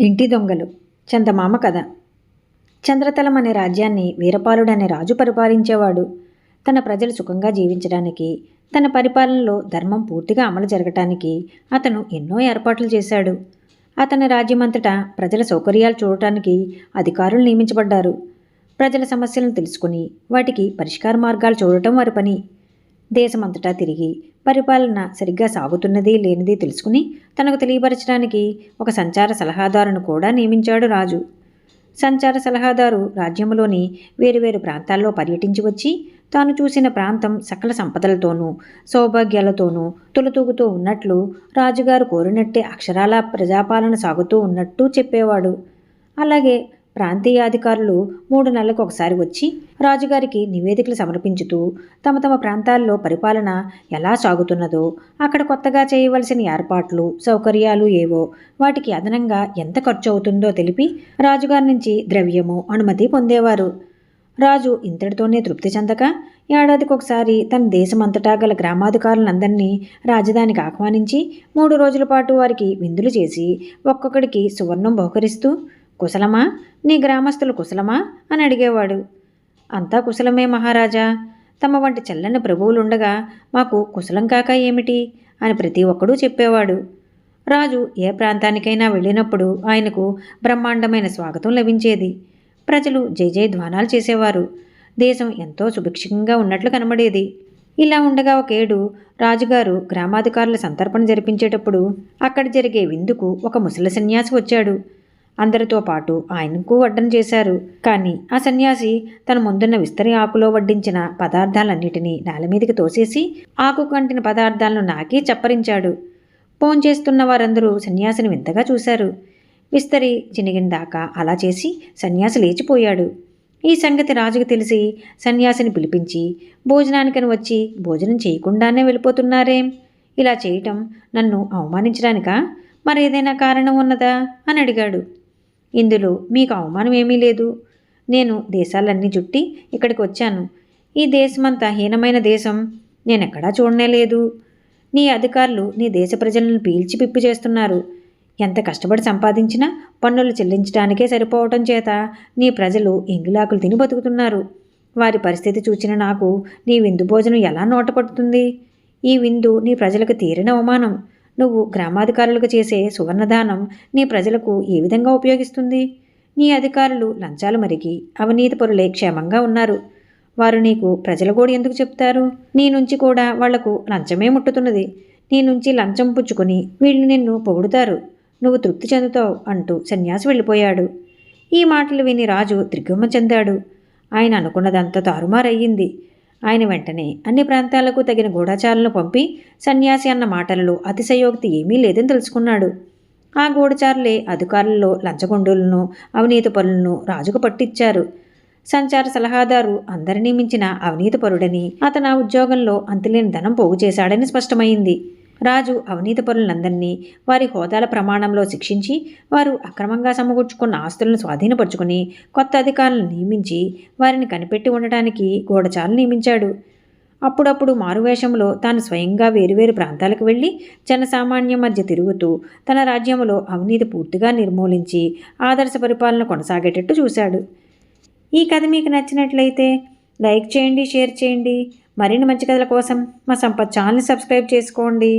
ఇంటి దొంగలు చందమామ కథ. చంద్రతలం అనే రాజ్యాన్ని వీరపాలుడనే రాజు పరిపాలించేవాడు. తన ప్రజలు సుఖంగా జీవించడానికి, తన పరిపాలనలో ధర్మం పూర్తిగా అమలు జరగటానికి అతను ఎన్నో ఏర్పాట్లు చేశాడు. అతని రాజ్యమంతటా ప్రజల సౌకర్యాలు చూడటానికి అధికారులు నియమించబడ్డారు. ప్రజల సమస్యలను తెలుసుకుని వాటికి పరిష్కార మార్గాలు చూడటం వారి పని. దేశమంతటా తిరిగి పరిపాలన సరిగ్గా సాగుతున్నది లేనిది తెలుసుకుని తనకు తెలియపరచడానికి ఒక సంచార సలహాదారును కూడా నియమించాడు రాజు. సంచార సలహాదారు రాజ్యంలోని వేరువేరు ప్రాంతాల్లో పర్యటించి వచ్చి తాను చూసిన ప్రాంతం సకల సంపదలతోనూ సౌభాగ్యాలతోనూ తొలుతూగుతూ ఉన్నట్లు, రాజుగారు కోరినట్టే అక్షరాల ప్రజాపాలన సాగుతూ ఉన్నట్టు చెప్పేవాడు. అలాగే ప్రాంతీయాధికారులు 3 నెలలకు ఒకసారి వచ్చి రాజుగారికి నివేదికలు సమర్పించుతూ తమ తమ ప్రాంతాల్లో పరిపాలన ఎలా సాగుతున్నదో, అక్కడ కొత్తగా చేయవలసిన ఏర్పాట్లు సౌకర్యాలు ఏవో, వాటికి అదనంగా ఎంత ఖర్చు అవుతుందో తెలిపి రాజుగారి నుంచి ద్రవ్యము అనుమతి పొందేవారు. రాజు ఇంతటితోనే తృప్తి చెందక ఏడాదికి ఒకసారి తన దేశమంతటా గల గ్రామాధికారులందరినీ రాజధానికి ఆహ్వానించి 3 రోజుల పాటు వారికి విందులు చేసి ఒక్కొక్కడికి సువర్ణం బహుకరిస్తూ, కుశలమా, నీ గ్రామస్తులు కుశలమా అని అడిగేవాడు. అంతా కుశలమే మహారాజా, తమ వంటి చల్లని ప్రభువులుండగా మాకు కుశలం కాక ఏమిటి అని ప్రతి ఒక్కడూ చెప్పేవాడు. రాజు ఏ ప్రాంతానికైనా వెళ్ళినప్పుడు ఆయనకు బ్రహ్మాండమైన స్వాగతం లభించేది. ప్రజలు జయ జయ ధ్వానాలు చేసేవారు. దేశం ఎంతో సుభిక్షంగా ఉన్నట్లు కనబడేది. ఇలా ఉండగా ఒకేడు రాజుగారు గ్రామాధికారుల సంతర్పణ జరిపించేటప్పుడు అక్కడ జరిగే విందుకు ఒక ముసలి సన్యాసి వచ్చాడు. అందరితో పాటు ఆయనకు వడ్డన చేశారు. కానీ ఆ సన్యాసి తన ముందున్న విస్తరి ఆకులో వడ్డించిన పదార్థాలన్నిటినీ నేల మీదకి తోసేసి ఆకు కంటిన పదార్థాలను నాకి చప్పరించాడు. భోంచేస్తున్న వారందరూ సన్యాసిని వింతగా చూశారు. విస్తరి చినిగిందాకా అలా చేసి సన్యాసి లేచిపోయాడు. ఈ సంగతి రాజుకు తెలిసి సన్యాసిని పిలిపించి, భోజనానికని వచ్చి భోజనం చేయకుండానే వెళ్ళిపోతున్నారేం? ఇలా చేయటం నన్ను అవమానించడానికా, మరేదైనా కారణం ఉన్నదా అని అడిగాడు. ఇందులో మీకు అవమానం ఏమీ లేదు. నేను దేశాలన్నీ చుట్టి ఇక్కడికి వచ్చాను. ఈ దేశమంతా హీనమైన దేశం నేనెక్కడా చూడనే లేదు. నీ అధికారులు నీ దేశ ప్రజలను పీల్చి పిప్పి చేస్తున్నారు. ఎంత కష్టపడి సంపాదించినా పన్నులు చెల్లించడానికే సరిపోవటం చేత నీ ప్రజలు ఎంగిలాకులు తిని బతుకుతున్నారు. వారి పరిస్థితి చూచిన నాకు నీ విందు భోజనం ఎలా నోటపడుతుంది? ఈ విందు నీ ప్రజలకు తీరిన అవమానం. నువ్వు గ్రామాధికారులకు చేసే సువర్ణదానం నీ ప్రజలకు ఏ విధంగా ఉపయోగిస్తుంది? నీ అధికారులు లంచాలు మరిగి అవినీతి పరులే క్షేమంగా ఉన్నారు. వారు నీకు ప్రజల గోడు ఎందుకు చెప్తారు? నీ నుంచి కూడా వాళ్లకు లంచమే ముట్టుతున్నది. నీ నుంచి లంచం పుచ్చుకొని వీళ్ళు నిన్ను పొగుడుతారు. నువ్వు తృప్తి చెందుతావు అంటూ సన్యాసి వెళ్ళిపోయాడు. ఈ మాటలు విని రాజు దిగ్భ్రమ చెందాడు. ఆయన అనుకున్నదంతా తారుమారయ్యింది. ఆయన వెంటనే అన్ని ప్రాంతాలకు తగిన గూఢచారులను పంపి సన్యాసి అన్న మాటలలో అతిశయోక్తి ఏమీ లేదని తెలుసుకున్నాడు. ఆ గూఢచారులే అధికారులలో లంచగొండులను అవినీతి పరులను రాజుకు పట్టించారు. సంచార సలహాదారు అందరినీ మించిన అవినీతి పరుడని, అతను ఆ ఉద్యోగంలో అంతులేని ధనం పోగు చేశాడని స్పష్టమైంది. రాజు అవినీతి పరులందరినీ వారి హోదాల ప్రమాణంలో శిక్షించి వారు అక్రమంగా సమకూర్చుకున్న ఆస్తులను స్వాధీనపరుచుకుని కొత్త అధికారులను నియమించి వారిని కనిపెట్టి ఉండటానికి గూఢచారులు నియమించాడు. అప్పుడప్పుడు మారువేషంలో తాను స్వయంగా వేరువేరు ప్రాంతాలకు వెళ్ళి జనసామాన్యం మధ్య తిరుగుతూ తన రాజ్యంలో అవినీతి పూర్తిగా నిర్మూలించి ఆదర్శ పరిపాలన కొనసాగేటట్టు చూశాడు. ఈ కథ మీకు నచ్చినట్లయితే లైక్ చేయండి, షేర్ చేయండి. మరిన్ని మంచి కథల కోసం మా సంపత్ ఛానల్ని సబ్స్క్రైబ్ చేసుకోండి.